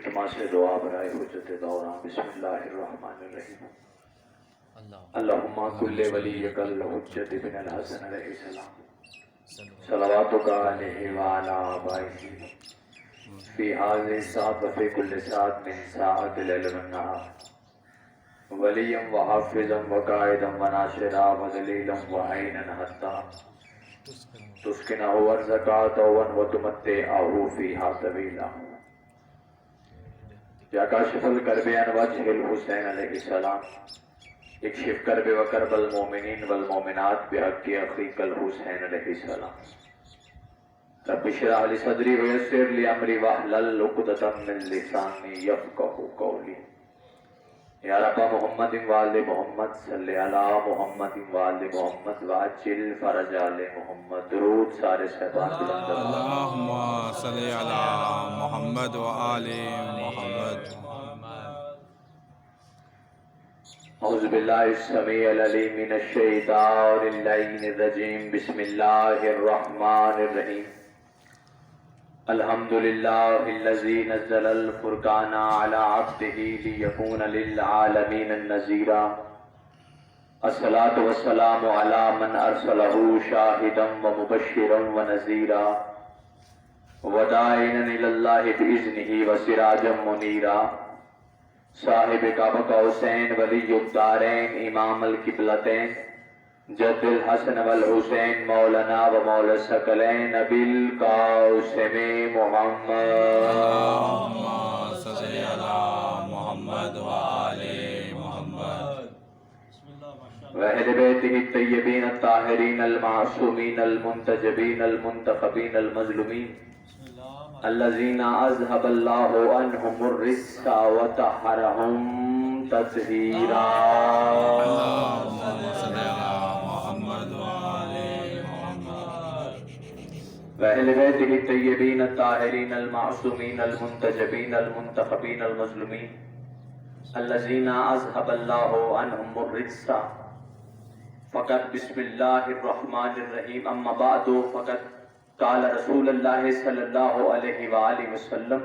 التماس دعا برائے حجت دوران بسم اللہ الرحمن الرحیم اللہم کل ولیک الحجت بن الحسن علیہ السلام صلواتک علیہ وعلا آبائہ فی حاضر ساعت وفی کل ساعت من ساعت اللیل والنہار ولیا وحافظا وقائدا وناصرا وذلیلا وعینا حتی تسکنہ ورزقات وتمتعہ فیہا طویلا یا کاشف الکرب عن وجہ الحسین علیہ السلام اکشف کرب و کرب المومنین والمومنات بحق اخیک الحسین علیہ السلام رب اشرح لی صدری ویسر لی امری واحلل عقدۃ من لسانی یفقہوا قولی یا رب محمد وآل محمد صلی علی محمد وآل محمد وعجل فرج آل محمد درود سارے صحبان بلند اللہم صلی علی محمد وآل محمد اعوذ باللہ السمیع العلیم من الشیطان اللعین الرجیم بسم اللہ الرحمن الرحیم الحمدللہ الذی نزل الفرقان علی عبدہ لیکون للعالمین النذیرا الصلاة والسلام علی من ارسلہ شاہدا ومبشرا ونذیرا وداعیا الی اللہ بإذنہ وسراجا منیرا صاحب کعبہ حسین ولی الدارین امام القبلتین جد الحسن والحسین مولانا و مولا الثقلین ابی القاسم محمد اللہم صلی علی محمد وآل محمد وأہل بیتہ الطیبین الطاہرین المعصومین المنتجبین المنتخبین المظلومین الذین اذهب اللہ عنہم الرجس وطہرہم تطہیرا اللہم صلی علی محمد وآل محمد وأہل بیتہ الطیبین الطاہرین المعصومین المنتجبین المنتخبین المظلومین الذین اذهب اللہ عنہم الرجس فقط بسم اللہ الرحمن الرحیم اما بعد فقط قال رسول اللہ صلی اللہ علیہ وآلہ وسلم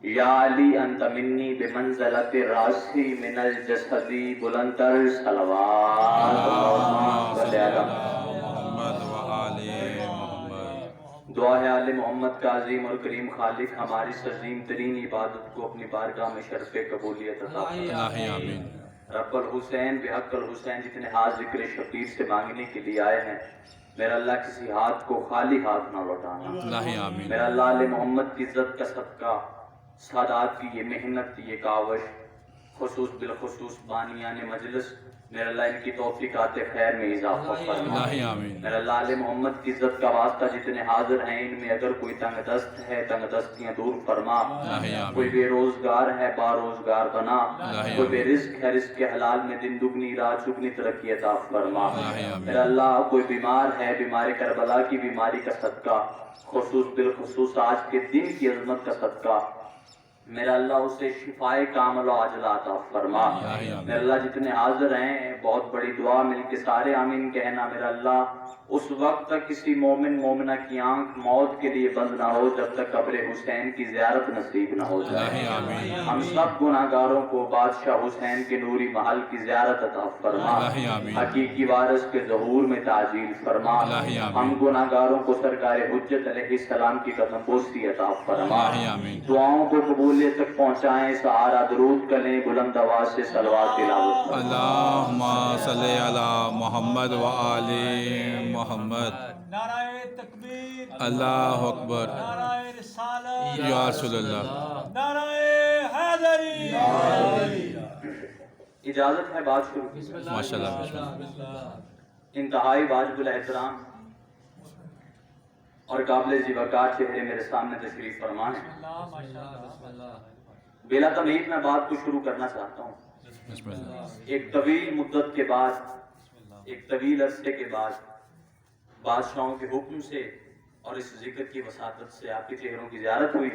یا علی انت منی بمنزلت راسی من الجسد بلندر صلوات اللہم صلی علی محمد وآل محمد دعا ہے آل محمد کا عظیم اور کریم خالق ہماری اس عظیم ترین عبادت کو اپنی بارگاہ میں شرف قبولیت عطا فرمائے الہی آمین رب الحسین بحق الحسین جتنے ہاتھ ذکر شبیر سے مانگنے کے لیے آئے ہیں میرا اللہ کسی ہاتھ کو خالی ہاتھ نہ لوٹانا الہی آمین میرا اللہ علیہ محمد کی عزت کا صدقہ سادات کی یہ محنت یہ کاوش خصوص بالخصوص بانیان مجلس میرا اللہ ان کی توفیقات خیر میں اضافہ فرما الہی آمین میرا اللہ علیہ محمد کی عزت کا واسطہ جتنے حاضر ہیں ان میں اگر کوئی تنگ دست ہے تنگ دستیاں دور فرما الہی کوئی آمین بے روزگار ہے باروزگار بنا الہی کوئی بے آمین رزق ہے رزق کے حلال میں دن دگنی رات چگنی ترقی عطا فرما الہی آمین میرا اللہ کوئی بیمار ہے بیمار کربلا کی بیماری کا صدقہ خصوص بالخصوص آج کے دن کی عظمت کا صدقہ میرا اللہ اسے شفائے کامل و عاجلہ عطا فرما الہی آمین میرا اللہ جتنے حاضر ہیں بہت بڑی دعا مل کے سارے آمین کہنا میرا اللہ اس وقت تک کسی مومن مومنہ کی آنکھ موت کے لیے بند نہ ہو جب تک قبر حسین کی زیارت نصیب نہ ہو جائے الہی آمین ہم سب گناہگاروں کو بادشاہ حسین کے نوری محل کی زیارت عطا فرما الہی آمین حقیقی وارث کے ظہور میں تعجیل فرما الہی آمین ہم گناہگاروں کو سرکار حجت علیہ السلام کی قدم بوسی عطا فرما الہی آمین دعاؤں کو قبولیت تک پہنچائیں سہارا درود کریں بلند آواز سے صلوات تلاوت کریں اللہم صلی علی محمد وآل محمد نعرہ تکبیر اللہ اکبر نعرہ رسالت یا رسول اللہ نعرہ حیدری اجازت ہے بات شروع کی ماشاءاللہ بسم اللہ انتہائی واجب الاحترام اور قابل ذوقار چہرے میرے سامنے تشریف فرما ہیں بلا تمہید میں بات کو شروع کرنا چاہتا ہوں بسم اللہ ایک طویل مدت کے بعد ایک طویل عرصے کے بعد بادشاہوں کے حکم سے اور اس ذکر کی وساطت سے آپ کے چہروں کی زیارت ہوئی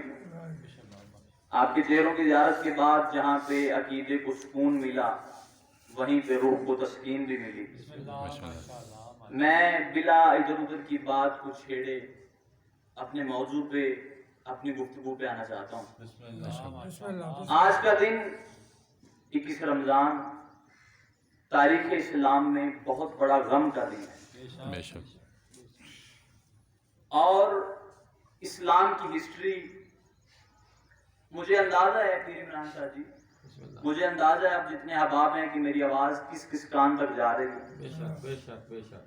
آپ کے چہروں کی زیارت کے بعد جہاں پہ عقیدے کو سکون ملا وہیں پہ روح کو تسکین بھی ملی میں بلا ادھر ادھر کی بات کو چھیڑے اپنے موضوع پہ اپنی گفتگو پہ آنا چاہتا ہوں۔ بسم اللہ آج کا دن 21 رمضان تاریخ اسلام میں بہت بڑا غم کا دن ہے، بے شک اور اسلام کی ہسٹری مجھے اندازہ ہے پیر عمران صاحب جی، مجھے اندازہ ہے اب جتنے احباب ہیں کہ میری آواز کس کس کان تک جا رہی ہے،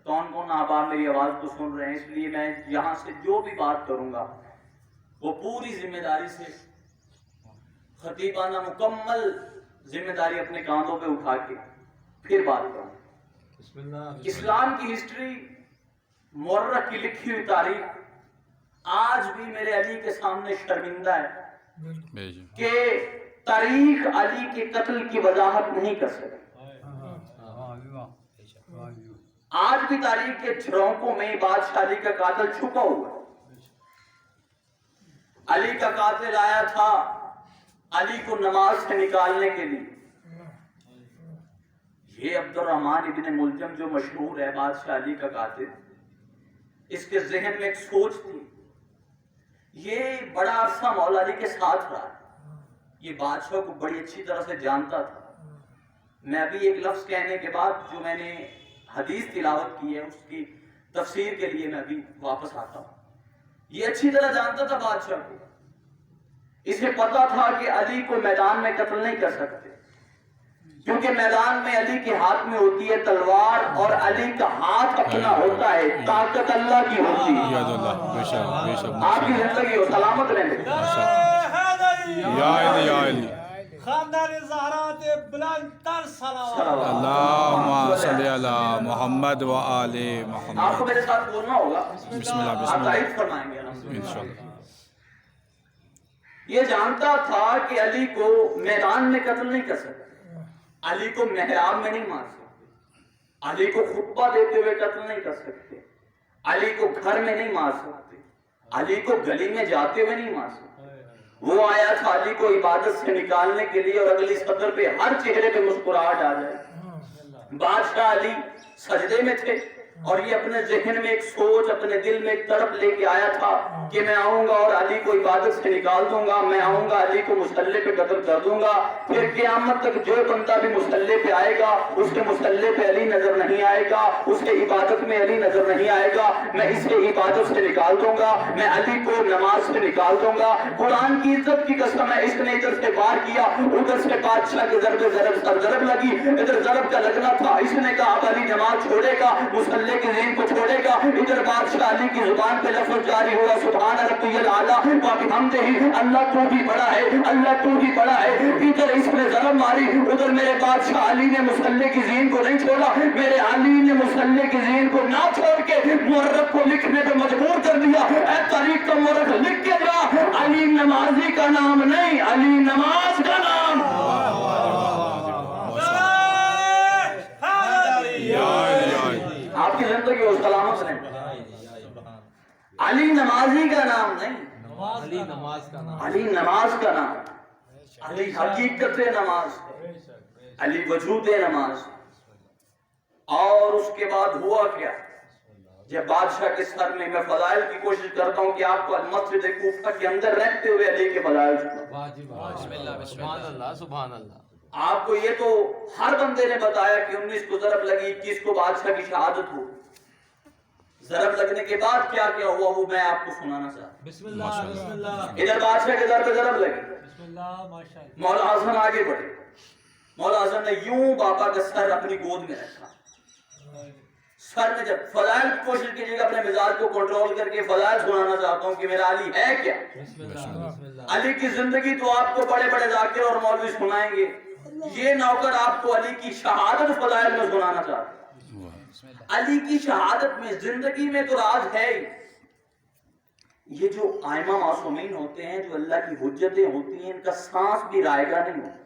کون کون احباب میری آواز کو سن رہے ہیں، اس لیے میں یہاں سے جو بھی بات کروں گا وہ پوری ذمہ داری سے خطیبانہ مکمل ذمہ داری اپنے کاندھوں پہ اٹھا کے پھر بات کروں۔ اسلام کی ہسٹری، مورخ کی لکھی ہوئی تاریخ آج بھی میرے علی کے سامنے شرمندہ ہے بے شک کہ تاریخ علی کے قتل کی وضاحت نہیں کر سکتی۔ آج بھی تاریخ کے جھرونکوں میں بادشاہ علی کا قاتل چھپا ہوا ہے۔ علی کا قاتل آیا تھا علی کو نماز سے نکالنے کے لیے۔ یہ عبد الرحمن ابن ملجم جو مشہور ہے بادشاہ علی کا قاتل، اس کے ذہن میں ایک سوچ تھی، یہ بڑا عرصہ مولا علی کے ساتھ رہا، یہ بادشاہ کو بڑی اچھی طرح سے جانتا تھا۔ میں ابھی ایک لفظ کہنے کے بعد جو میں نے حدیث تلاوت کی ہے اس کی تفسیر کے لیے میں ابھی واپس آتا ہوں۔ یہ اچھی طرح جانتا تھا بادشاہ کو، اسے پتا تھا کہ علی کو میدان میں قتل نہیں کر سکتے، کیونکہ میدان میں علی کے ہاتھ میں ہوتی ہے تلوار اور علی کا ہاتھ اپنا ہوتا ہے، طاقت اللہ کی ہوتی ہے۔ یاد اللہ بے شک بے شک آپ کی زندگی ہو سلامت رہے۔ یا علی یا علی خاندان زہرا تے بلند تر صلوات۔ اللہم صلی علی محمد و آل آپ محمد۔ کو میرے ساتھ بولنا ہوگا، بسم اللہ بسم آپ اللہ تعریف فرمائیں گے الحمدللہ۔ انشاءاللہ۔ یہ جانتا تھا کہ علی کو میدان میں قتل نہیں کر سکتے، علی کو محراب میں نہیں مار سکتے، علی کو خطبہ دیتے ہوئے قتل نہیں کر سکتے، علی کو گھر میں نہیں مار سکتے، علی کو گلی میں جاتے ہوئے نہیں مار سکتے۔ وہ آیا تھا علی کو عبادت سے نکالنے کے لیے، اور اگلی صدر پہ ہر چہرے پہ مسکراہٹ آ جائے۔ بادشاہ علی سجدے میں تھے اور یہ اپنے ذہن میں ایک سوچ، اپنے دل میں ایک تڑپ لے کے آیا تھا کہ میں آؤں گا اور علی کو عبادت سے نکال دوں گا، میں آؤں گا علی کو مسلح پہ قتل کر دوں گا، پھر قیامت تک جو بندہ بھی مسلح پہ آئے گا اس کے مسلح پہ علی نظر نہیں آئے گا، اس کے عبادت میں علی نظر نہیں آئے گا، میں اسے عبادت سے نکال دوں گا، میں علی کو نماز سے نکال دوں گا۔ قرآن کی عزت کی قسم ہے، اس نے ادھر سے وار کیا، ادھر سے بادشاہ کے ضرب لگی، ادھر ضرب کا لگنا تھا، اس نے کہا اب علی نماز چھوڑے گا، مسلح کے ذہن کو چھوڑے گا، ادھر بادشاہ علی کی زبان پہ لفظ جاری ہوا سبحان ربی الاعلیٰ وبحمدہ، اللہ تو بھی بڑا ہے، اللہ تو بھی بڑا ہے۔ ادھر اس نے ضرب ماری، ادھر میرے بادشاہ علی نے مسلح کی ذہن کو نہیں چھوڑا، میرے علی نے مسلح کی ذہن کو نہ چھوڑ کے مورخ کو لکھنے پہ مجبور کر دیا۔ اے تاریخ کا مورخ لکھ کے جا، علی نمازی کا نام نہیں، علی نماز کا نام۔ آپ کی زندگی ہو سلامت رہے۔ علی نمازی کا نام نہیں، علی نماز کا نام، علی نماز کا نام، علی حقیقت نماز، علی وجود نماز۔ اور اس کے بعد ہوا کیا؟ جب بادشاہ کے سر میں فضائل کی کوشش کرتا ہوں کہ آپ کو مسجد کوفہ کے اندر رہتے ہوئے علی کے فضائل سبحان اللہ سبحان اللہ۔ آپ کو یہ تو ہر بندے نے بتایا کہ 19 کو ضرب لگی، 21 کو بادشاہ کی شہادت ہو۔ ضرب لگنے کے بعد کیا کیا ہوا وہ میں آپ کو سنانا چاہتا ہوں۔ بسم اللہ بسم اللہ ادھر بادشاہ کے در پہ ضرب لگی، بسم اللہ ماشاءاللہ۔ مولا حسن آگے بڑھے، مولا حسن نے یوں بابا کا سر اپنی گود میں رکھا، سر میں جب فضائل کی کوشش کیجیے گا اپنے مزاج کو کنٹرول کر کے فضائل سنانا چاہتا ہوں کہ میرا علی ہے کیا۔ بسم اللہ بسم اللہ۔ علی کی زندگی تو آپ کو بڑے بڑے ذاکر اور مولوی سنائیں گے، یہ نوکر آپ کو علی کی شہادت فضائل میں سنانا چاہتا ہوں۔ علی کی شہادت میں، زندگی میں تو راز ہے ہی۔ یہ جو آئمہ معصومین ہوتے ہیں، جو اللہ کی حجتیں ہوتی ہیں، ان کا سانس بھی رائگاں نہیں ہوتا،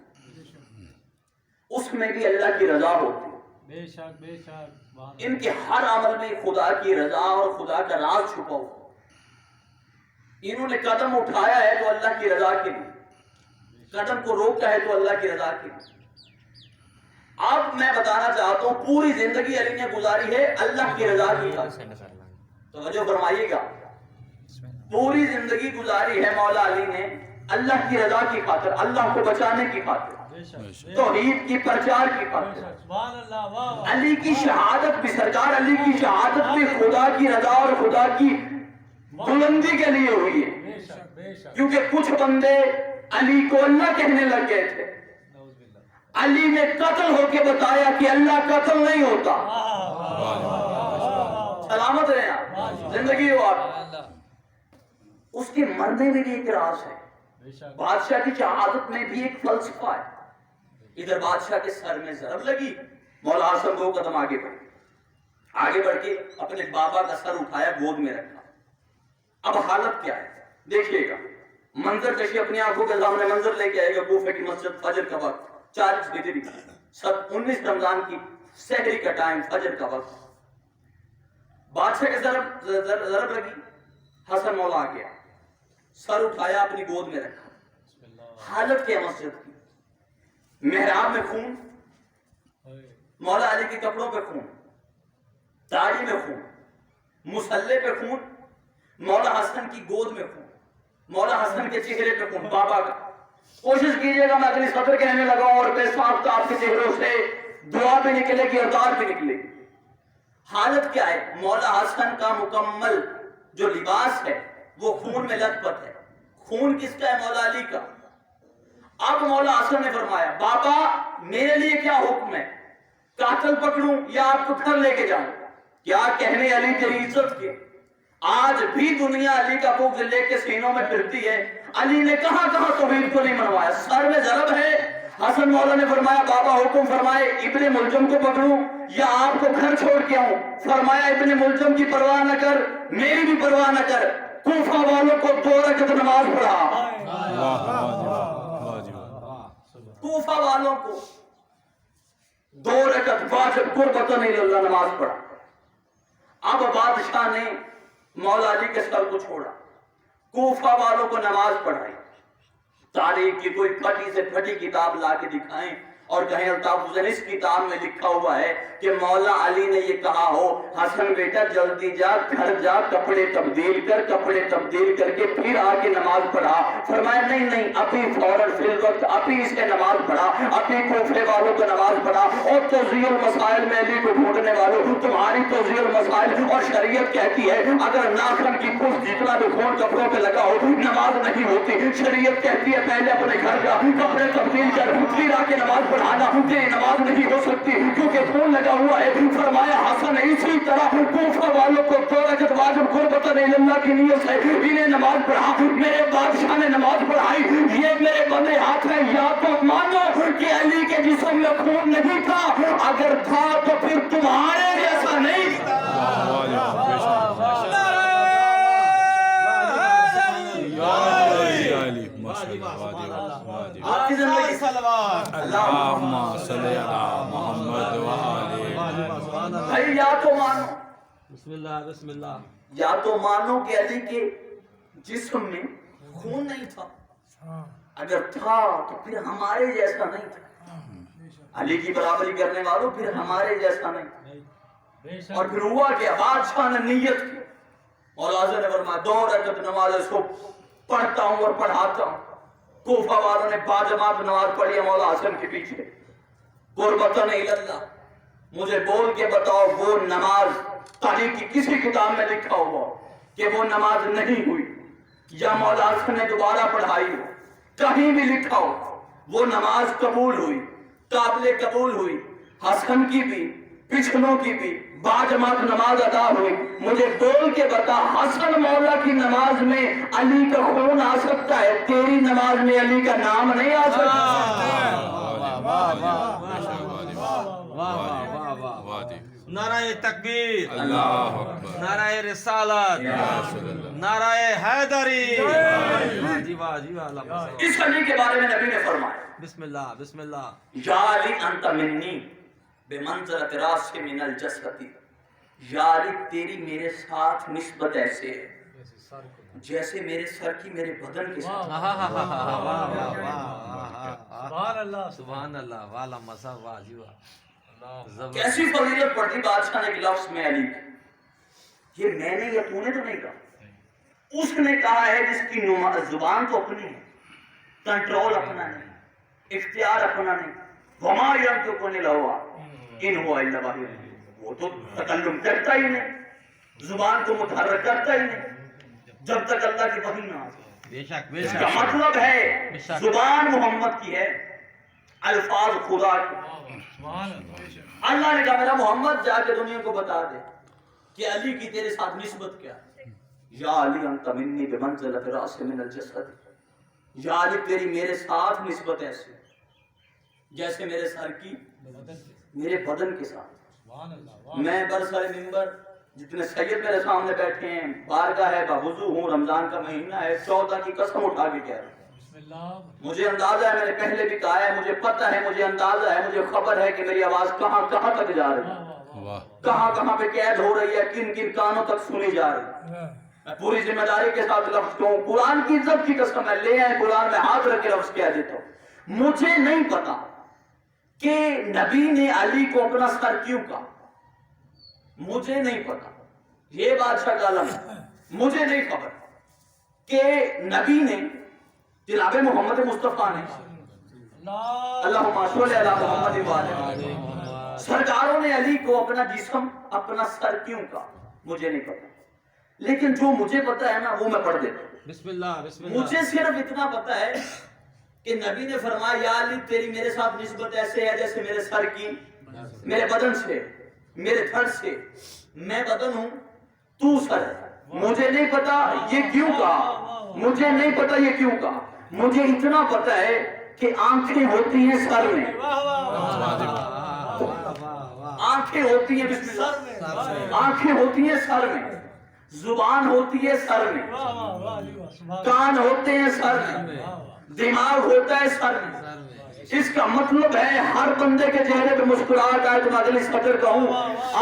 اس میں بھی اللہ کی رضا ہوتی ہے۔ بے شک بے شک۔ ان کے ہر عمل میں خدا کی رضا اور خدا کا راز چھپا ہوا۔ انہوں نے قدم اٹھایا ہے تو اللہ کی رضا کے لیے، قدم کو روکا ہے تو اللہ کی رضا کے لیے۔ اب میں بتانا چاہتا ہوں پوری زندگی علی نے گزاری ہے اللہ کی رضا کی خاطر۔ توجہ فرمائیے گا، پوری زندگی گزاری ہے مولا علی نے اللہ کی رضا کی خاطر، اللہ کو بچانے کی خاطر، توحید کی پرچار کی خاطر۔ سبحان اللہ، واہ واہ۔ علی کی شہادت بھی، سرکار علی کی شہادت بھی خدا کی رضا اور خدا کی بلندی کے لیے ہوئی ہے، بے شک بے شک، کیونکہ کچھ بندے علی کو اللہ کہنے لگ گئے تھے، نعوذ باللہ۔ علی نے قتل ہو کے بتایا کہ اللہ قتل نہیں ہوتا۔ سلامت رہے آپ، زندگی ہو آپ۔ اس کے مرنے میں بھی ایک راز ہے، بے شک، بادشاہ کی شہادت میں بھی ایک فلسفہ ہے۔ ادھر بادشاہ کے سر میں ضرب لگی، مولا حسن 2 قدم آگے بڑھ کے اپنے بابا کا سر اٹھایا، گود میں رکھا۔ اب حالت کیا ہے دیکھیے گا، منظر کشی اپنی آنکھوں کے سامنے منظر لے کے آئے گا۔ کوفہ کی مسجد، فجر کا وقت 40 ہجری، 19 رمضان کی سحری کا ٹائم، فجر کا وقت۔ بادشاہ کے ضرب لگی، حسن مولا آ گیا، سر اٹھایا، اپنی گود میں رکھا۔ حالت کیا مسجد کی، محراب میں خون، مولا علی کے کپڑوں پہ خون، داڑھی میں خون، مصلے پہ خون، مولا حسن کی گود میں خون، مولا حسن کے چہرے پہ خون، بابا کا۔ کوشش کیجئے گا میں اگلی سطر کہنے لگا اور بے ساخت آپ کے چہروں سے دعا بھی نکلے گی اور دار بھی نکلے گی۔ حالت کیا ہے، مولا حسن کا مکمل جو لباس ہے وہ خون میں لت پت ہے۔ خون کس کا ہے؟ مولا علی کا۔ اب مولا حسن نے فرمایا، بابا میرے لیے کیا حکم ہے، قاتل پکڑوں یا آپ کو گھر لے کے جاؤں؟ کیا کہنے علی تیری عزت کے، آج بھی دنیا علی کا بغض لے کے سینوں میں پھرتی ہے۔ علی نے کہاں کہاں توحید کو نہیں منوایا، سر میں ضرب ہے۔ حسن مولا نے فرمایا، بابا حکم فرمائے ابن ملجم کو پکڑوں یا آپ کو گھر چھوڑ کے آؤں؟ فرمایا ابن ملجم کی پرواہ نہ کر، میری بھی پرواہ نہ کر۔ کوفہ والوں کو 2 رکعت نماز پڑھا، کوفہ والوں کو 2 رکعت واجب قربتاً اللہ نماز پڑھا۔ اب بادشاہ نے مولا علی کے سر کو چھوڑا، کوفہ والوں کو نماز پڑھائی۔ تاریخ کی کوئی پھٹی سے پھٹی کتاب لا کے دکھائیں اور کہیں الطاف حسین اس کتاب میں لکھا ہوا ہے کہ مولا علی نے یہ کہا ہو، حسن بیٹا جلدی جا، گھر جا، کپڑے تبدیل کر کے پھر آ کے نماز پڑھا۔ فرمایا نہیں، ابھی فوراً فی الوقت ابھی اس کے نماز پڑھا، ابھی کوفے والوں کو نماز پڑھا۔ اور توضیح المسائل میں علی کو ڈھونڈنے والوں، تمہاری توضیح المسائل اور شریعت کہتی ہے اگر ناخن کی پشت جتنا بھی خون کپڑوں پہ لگا ہو نماز نہیں ہوتی۔ شریعت کہتی ہے پہلے اپنے گھر جا، کپڑے تبدیل کر، پھر آ کے نماز پڑھانا، یہ نماز نہیں ہو سکتی کیونکہ خون لگا ہوا ہے۔ فرمایا حسن اسی طرح کوفہ والوں کو 2 رکعت واجب قربتاً اللہ کی نیت سے انہیں نماز پڑھا۔ میرے بادشاہ نے نماز پڑھائی، یہ میرے بندے ہاتھ میں، یا تو مانو کہ علی کے جسم میں خون نہیں تھا، اگر تھا تو پھر تمہارے جیسا نہیں تھا۔ آپ کی زندگی اللہم صلی علی محمد وآلہ بھائی یا تو مانو، بسم اللہ بسم اللہ، یا تو مانو کہ علی کے جسم میں خون نہیں تھا، اگر تھا تو پھر ہمارے جیسا نہیں تھا۔ علی کی برابری کرنے والوں پھر ہمارے جیسا نہیں۔ اور پھر ہوا کہ بادشاہ نے نیت کی اور حضرت نے فرمایا 2 رکعت نماز اس کو پڑھتا ہوں اور پڑھاتا ہوں۔ کوفہ والوں نے باجماعت نماز پڑھی مولا حسن کے پیچھے۔ قربتاً اللہ، مجھے بول کے بتاؤ وہ نماز تاریخ کی کسی کتاب میں لکھا ہوا کہ وہ نماز نہیں ہوئی یا مولا حسن نے دوبارہ پڑھائی ہو، کہیں بھی لکھا ہو وہ نماز قبول ہوئی، قابل قبول ہوئی، حسن کی بھی پچھلوں کی بھی باجماعت نماز ادا ہوئی۔ مجھے بول کے بتا حسن مولا کی نماز میں علی کا خون آ سکتا ہے، تیری نماز میں علی کا نام نہیں آ سکتا۔ نعرہ تکبیر، اللہ اکبر، نعرہ رسالت، نعرہ حیدری، جی واہ جی واہ، اللہ اس علی کے بارے میں نبی نے فرمایا، بسم اللہ بسم اللہ، یا علی انت منی بمنزلت راس من الجسد، یا علی تیری میرے ساتھ نسبت ایسے ہے جیسے میرے سر کی میرے بدن کے ساتھ۔ سبحان اللہ سبحان اللہ، والا مزہ، واہ جی واہ، کیسی فضیلت پڑتی بادشاہ نے کہ لفظ میں علی، یہ میں نے یا تو نے تو نہیں کہا، اس نے کہا ہے جس کی زبان تو اپنی ہے، کنٹرول اپنا نہیں، اختیار اپنا نہیں، وما ينطق عن الهوى ان هو الا وحی یوحی، وہ تو تکلم کرتا ہی نہیں، زبان کو متحرک کرتا ہی نہیں جب تک اللہ کی وحی نہ آئے۔ بے شک بے اس شک کا مطلب ہے زبان محمد کی ہے، الفاظ خدا کی۔ اللہ نے کہا میرا محمد جا کے دنیا کو بتا دے کہ علی کی تیرے ساتھ نسبت کیا ہے۔ یا علی انت منی بمنزلۃ راس من الجسد، یا علی تیری میرے ساتھ نسبت ایسی جیسے میرے سر کی میرے بدن کے ساتھ۔ میں برسر منبر جتنے سید میرے سامنے بیٹھے ہیں، بارگاہ ہے باوضو ہوں، رمضان کا مہینہ ہے، 14 کی قسم اٹھا کے کہہ رہا ہوں، مجھے اندازہ ہے، میں نے پہلے بھی کہا ہے، مجھے پتہ ہے، مجھے اندازہ ہے، مجھے خبر ہے کہ میری آواز کہاں کہاں تک جا رہی ہے، کہاں کہاں پہ قید ہو رہی ہے، کن کن کانوں تک سنی جا رہی ہے۔ میں پوری ذمہ داری کے ساتھ لفظ کہوں، قرآن کی عزت کی قسم ہے، لے آئے قرآن میں ہاتھ رکھ کے لفظ کہہ دیتا ہوں۔ مجھے نہیں پتا کہ نبی نے علی کو اپنا سر کیوں کہا، مجھے نہیں پتا، یہ بادشاہ کا عالم ہے، مجھے نہیں خبر کہ نبی نے جناب محمد مصطفیٰ نے اللہم صلی علی محمد وآلہ سرکاروں نے علی کو اپنا جسم اپنا سر کیوں کہا، مجھے نہیں پتا، لیکن جو مجھے پتا ہے نا وہ میں پڑھ دیتا ہوں۔ بسم اللہ بسم اللہ۔ مجھے صرف اتنا پتا ہے کہ نبی نے فرمایا یا علی تیری میرے ساتھ نسبت ایسے ہے جیسے میرے سر کی میرے بدن سے، میرے تھڑ سے، میں بدن ہوں تو سر ہے۔ مجھے نہیں پتا یہ کیوں کہا، مجھے نہیں پتا یہ کیوں کہا، مجھے اتنا پتا ہے کہ آنکھیں ہوتی ہیں سر میں، آنکھیں ہوتی ہیں بسم اللہ، آنکھیں ہوتی ہیں سر میں، زبان ہوتی ہے سر میں، کان ہوتے ہیں سر میں، دماغ ہوتا ہے سر میں۔ اس کا مطلب ہے ہر بندے کے چہرے پہ مسکراہٹ آئے تو میں اگلی سطر کہوں،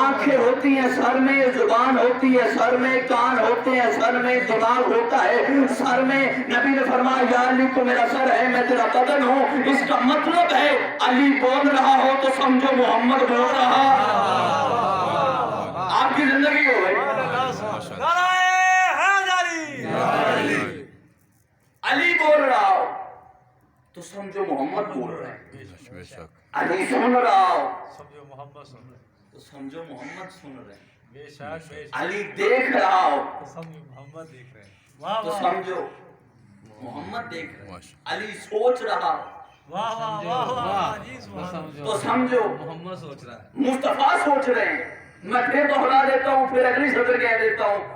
آنکھیں ہوتی ہیں سر میں، زبان ہوتی ہے سر میں، کان ہوتے ہیں سر میں، دماغ ہوتا ہے سر میں۔ نبی نے فرمایا یا علی تو میرا سر ہے، میں تیرا بدن ہوں۔ اس کا مطلب ہے علی بول رہا ہو تو سمجھو محمد بول رہا، آپ کی زندگی ہو گئی۔ علی بول رہا ہو تو سمجھو محمد بول رہا ہے، علی سن رہا ہو تو سمجھو محمد سن رہے ہیں، علی دیکھ رہا ہو تو سمجھو محمد دیکھ رہے ہیں، علی سوچ رہا ہو تو سمجھو محمد سوچ رہا ہے، مصطفیٰ سوچ رہے ہیں۔ میں پھر دوہرا دیتا ہوں، پھر اگلی سطر کہہ دیتا ہوں،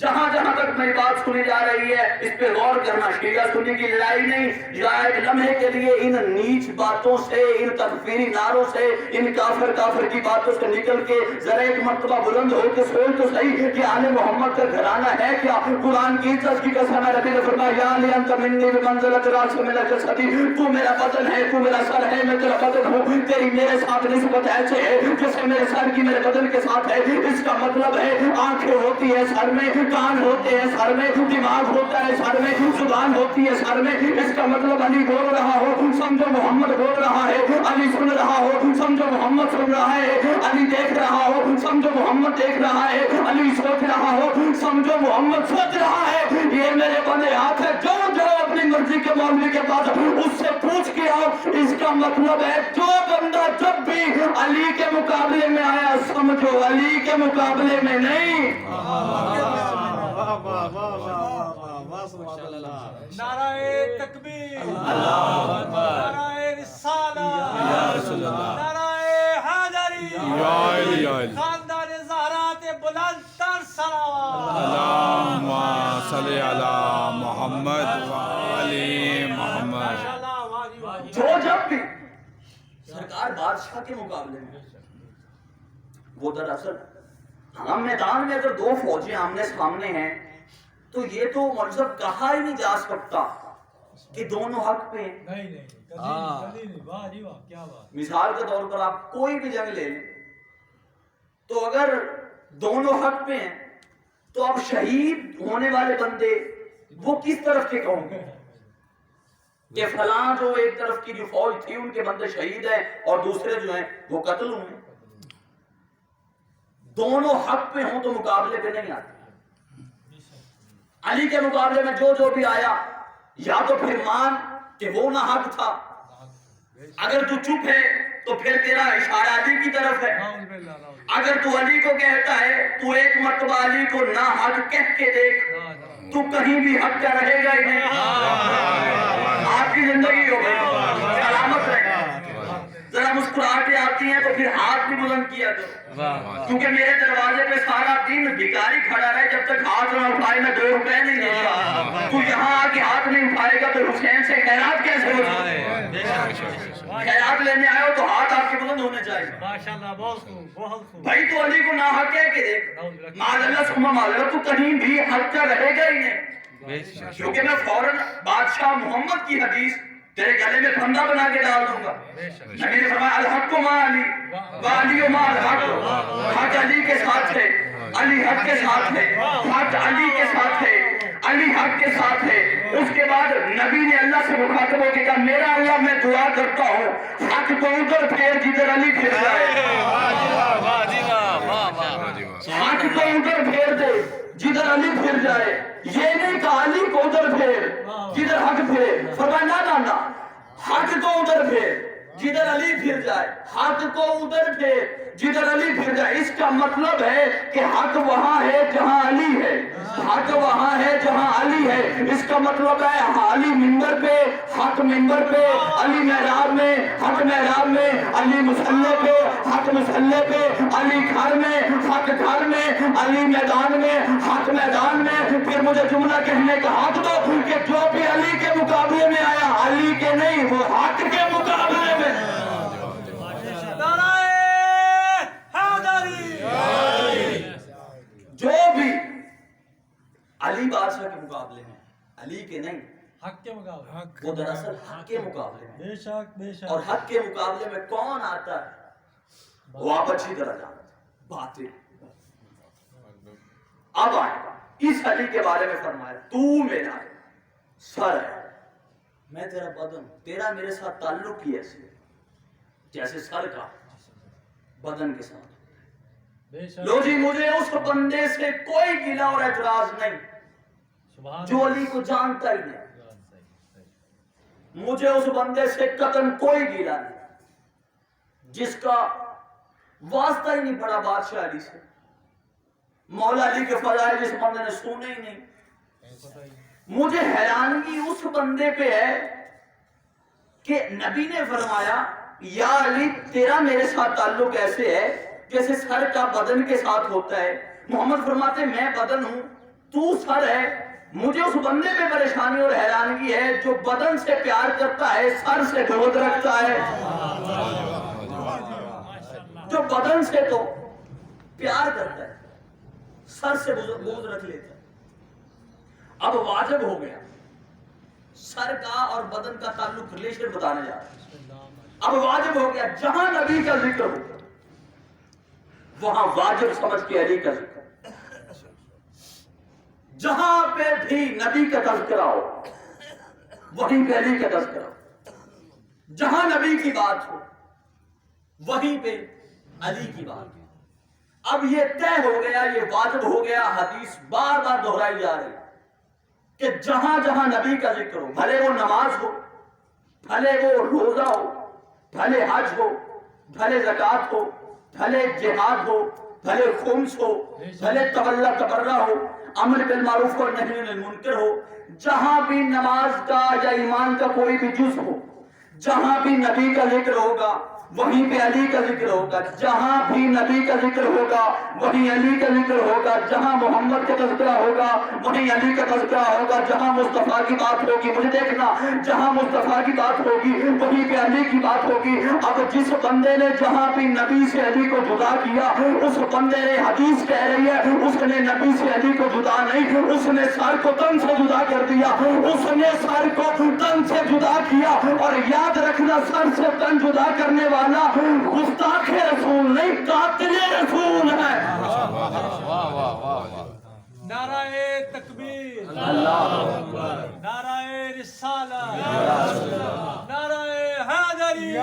جہاں جہاں تک میری بات سنی جا رہی ہے اس پہ غور کرنا، شیعہ سنی کی لڑائی نہیں، یا ایک لمحے کے لیے ان نیچ باتوں سے، ان تکفیری نعروں سے، ان کافر کی باتوں سے نکل کے ذرا ایک مرتبہ بلند ہو کے سوچ تو صحیح کہ آل محمد کا گھرانہ ہے کیا۔ قرآن کی عزت کی قسم ہے، نبی نے فرمایا یا علی انت منی بمنزلۃ راس من الجسد، تو میرا بدن ہے، تو میرا سر ہے، میں تیرا بدن ہوں، تیری میرے ساتھ نسبت ایسے ہے جیسے میرے سر کی میرے بدن کے ساتھ ہے۔ اس کا مطلب ہے آنکھیں ہوتی ہے سر میں، کان ہوتے ہیں سر میں، دماغ ہوتا ہے سر میں، زبان ہوتی ہے سر میں۔ اس کا مطلب علی بول رہا ہو سمجھو محمد بول رہا ہے، علی سن رہا ہو سمجھو محمد سن رہا ہے، علی دیکھ رہا ہو سمجھو محمد دیکھ رہا ہے، علی سوچ رہا ہو سمجھو محمد سوچ رہا ہے۔ یہ میرے بندے ہاتھ ہے، جو اپنی مرضی کے مولوی کے پاس اس سے پوچھ کے آؤ۔ اس کا مطلب ہے جو بندہ جب بھی علی کے مقابلے میں آیا سمجھو علی کے مقابلے میں نہیں۔ نعرہ تکبیر، نعرہ رسالت، نعرہ حیدری، خاندان زہرات بلند تر صلوات۔ اللہم صلی علی محمد وآل محمد۔ جو جب بھی سرکار بادشاہ کے مقابلے میں، وہ دراصل ہم میدان میں اگر دو فوجیں آمنے سامنے ہیں تو یہ تو ملزم کہا ہی نہیں جا سکتا کہ دونوں حق پہ ہیں۔ مثال کے طور پر آپ کوئی بھی جنگ لے لیں تو اگر دونوں حق پہ ہیں تو اب شہید ہونے والے بندے وہ کس طرف کے کہوں گے کہ فلاں جو ایک طرف کی جو فوج تھی ان کے بندے شہید ہیں اور دوسرے جو ہیں وہ قتل ہوئے۔ دونوں حق پہ ہوں تو مقابلے پہ نہیں آتے۔ علی کے مقابلے میں جو بھی آیا یا تو پھر مان کہ وہ نہ حق تھا، اگر تو چپ ہے تو پھر تیرا اشارہ علی کی طرف ہے، اگر تو علی کو کہتا ہے تو ایک مرتبہ علی کو نہ حق کہہ کے دیکھ، تو کہیں بھی حق کا رہے گا ہی نہیں، آپ کی زندگی ہو گئی سلامت رہے. ذرا مسکراہٹیں آتی ہیں تو پھر ہاتھ بھی بلند کیا کرو، کیونکہ میرے دروازے پہ سارا دن بھکاری کھڑا رہے، جب تک ہاتھ نہ اٹھائے میں 2 روپے نہیں دیتا. تو یہاں آ کے ہاتھ نہیں اٹھائے گا تو حسین سے خیرات کیسے ہو سکتی؟ خیرات لینے آئے ہو تو ہاتھ آپ کے بلند ہونے چاہیے. ماشاءاللہ بہت خوب بہت خوب. بھائی تو علی کو نہ حق کہہ کے دیکھ، معاذ اللہ ثم معاذ اللہ، تو کہیں بھی حق کا رہے گا ہی نہیں، کیونکہ میں فوراً بادشاہ محمد کی حدیث تیرے گلے میں پھندا بنا کے ڈال دوں گا. نبی نے فرمایا الحق ما علی وعلی ما الحق، حق علی کے ساتھ ہے، علی حق کے ساتھ ہے، حق علی کے ساتھ ہے، علی حق کے ساتھ ہے. اس کے بعد نبی نے اللہ سے مخاطب ہو کے کہا میرا اللہ میں دعا کرتا ہوں حق کو ادھر پھیر جدھر علی پھر جائے، حق کو ادھر پھیر دے جدھر علی پھر جائے. یہ نہیں کہ علی کو ادھر پھیر جدھر حق پھرے، فرمایا نہ حق کو ادھر پھیر جدھر علی پھر جائے، حق کو ادھر پھیر جدھر علی پھر جائے. اس کا مطلب ہے کہ حق وہاں ہے جہاں علی ہے، حق وہاں ہے جہاں علی ہے. اس کا مطلب ہے علی منبر پہ، حق منبر پہ، علی محراب میں، حق محراب میں، علی مصلی پہ، حق مصلی پہ، علی گھر میں، حق گھر میں، علی میدان میں، حق میدان میں. پھر مجھے جملہ کہنے کا حق دو کہ جو بھی علی کے مقابلے میں آیا علی کے نہیں وہ حق کے مقابلے میں. جو بھی علی بادشاہ کے مقابلے میں، علی کے نہیں حق کے مقابلے، وہ دراصل حق کے مقابلے میں. بے شک بے شک. اور حق کے مقابلے میں کون آتا ہے وہ آپ اچھی طرح جانتے ہیں، باطل. اب آئے اس علی کے بارے میں فرمایا تو میرا سر ہے، میں تیرا بدن، تیرا میرے ساتھ تعلق ہی ایسے جیسے سر کا بدن کے ساتھ. لو جی مجھے اس بندے سے کوئی گلہ اور اعتراض نہیں جو علی کو جانتا ہی نہیں، مجھے اس بندے سے قطعاً کوئی گلہ نہیں جس کا واسطہ ہی نہیں پڑا بادشاہ علی سے. مولا علی کے فضائل جس بندے نے سنے ہی نہیں. مجھے حیرانگی اس بندے پہ ہے کہ نبی نے فرمایا یا علی تیرا میرے ساتھ تعلق ایسے ہے جیسے سر کا بدن کے ساتھ ہوتا ہے. محمد فرماتے میں بدن ہوں تو سر ہے. مجھے اس بندے پہ پریشانی اور حیرانگی ہے جو بدن سے پیار کرتا ہے سر سے بغض رکھتا ہے، جو بدن سے تو پیار کرتا ہے سر سے بغض رکھ لیتا ہے. اب واجب ہو گیا سر کا اور بدن کا تعلق ریلیشن بتانے جا رہا ہے. اب واجب ہو گیا جہاں نبی کا ذکر ہو وہاں واجب سمجھ کے علی کا ذکر، جہاں پہ بھی نبی کا تذکرہ ہو وہیں پہ علی کا تذکرہ ہو، جہاں نبی کی بات ہو وہیں پہ علی کی بات ہو. اب یہ طے ہو گیا، یہ واجب ہو گیا، حدیث بار بار دہرائی جا رہی کہ جہاں جہاں نبی کا ذکر ہو، بھلے وہ نماز ہو، بھلے وہ روزہ ہو، بھلے حج ہو، بھلے زکوٰۃ ہو، بھلے جہاد ہو، بھلے خمس ہو، بھلے تولہ تبرہ ہو، امر بالمعروف اور نہی عن المنکر ہو، جہاں بھی نماز کا یا ایمان کا کوئی بھی جز ہو، جہاں بھی نبی کا ذکر ہوگا وہیں پہ علی کا ذکر ہوگا. جہاں بھی نبی کا ذکر ہوگا وہیں علی کا ذکر ہوگا. جہاں محمد کا تذکرہ ہوگا وہیں علی کا تذکرہ ہوگا. جہاں مصطفیٰ کی بات ہوگی، مجھے دیکھنا، جہاں مصطفیٰ کی بات ہوگی وہیں پہ علی کی بات ہوگی. اب جس بندے نے جہاں بھی نبی سے علی کو جدا کیا اس بندے نے، حدیث کہہ رہی ہے، اس نے نبی سے علی کو جدا نہیں، اس نے سر کو تن سے جدا کر دیا، اس نے سر کو تن سے جدا کیا. اور یاد رکھنا سر سے تن جدا کرنے والا گستاخ رسول نہیں، قاتل رسول ہے. نعرہ تکبیر، نعرہ رسالہ، نعرہ حیدری.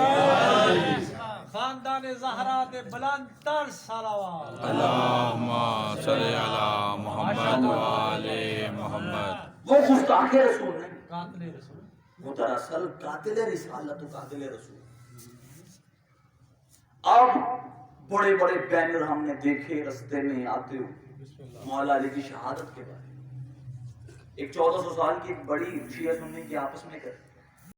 خاندان زہرا تے بلند تر صلوات اللہم صلی علی محمد و آل محمد. وہ گستاخ رسول نہیں، قاتل رسول وہ دراصل قاتل رسالت و قاتل رسول. اب بڑے بڑے بینر ہم نے دیکھے رستے میں آتے ہوئے مولا علی کی شہادت کے بارے. ایک 1400 سال کی بڑی شیعہ سنی کی آپس میں کرتے